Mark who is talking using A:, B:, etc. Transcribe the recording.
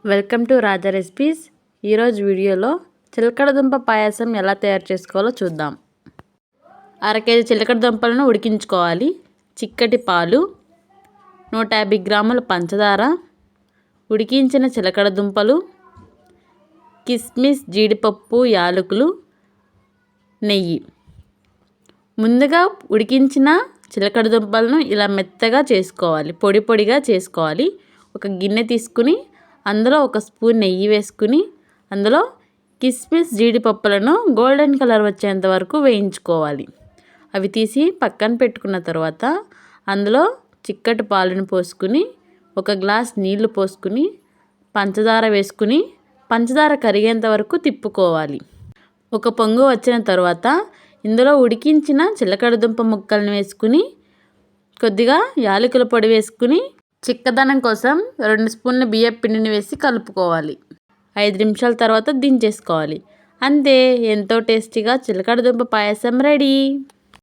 A: Welcome to Raja recipes. ఈరోజు వీడియోలో చిలకడ దుంప పాయసం ఎలా తయారు చేసుకోవాలో చూద్దాం. అరకేజీ చిలకడ దుంపలను ఉడికించుకోవాలి. చిక్కటి పాలు, 150 గ్రాముల పంచదార, ఉడికించిన చిలకడ దుంపలు, కిస్మిస్, జీడిపప్పు, యాలకులు, నెయ్యి. ముందుగా ఉడికించిన చిలకడ దుంపలను ఇలా మెత్తగా చేసుకోవాలి, పొడి పొడిగా చేసుకోవాలి. ఒక గిన్నె తీసుకుని అందులో 1 స్పూన్ నెయ్యి వేసుకుని అందులో కిస్మిస్, జీడిపప్పులను గోల్డెన్ కలర్ వచ్చేంత వరకు వేయించుకోవాలి. అవి తీసి పక్కన పెట్టుకున్న తర్వాత అందులో చిక్కటి పాలను పోసుకుని 1 గ్లాస్ నీళ్లు పోసుకుని పంచదార వేసుకుని పంచదార కరిగేంత వరకు తిప్పుకోవాలి. 1 పొంగు వచ్చిన తర్వాత ఇందులో ఉడికించిన చిలకడ దుంప ముక్కలను వేసుకుని కొద్దిగా యాలకుల పొడి వేసుకుని చిక్కదనం కోసం 2 స్పూన్ల బియ్యం పిండిని వేసి కలుపుకోవాలి. 5 నిమిషాల తర్వాత దించేసుకోవాలి. అంతే, ఎంతో టేస్టీగా చిలకడ దుంప పాయసం రెడీ.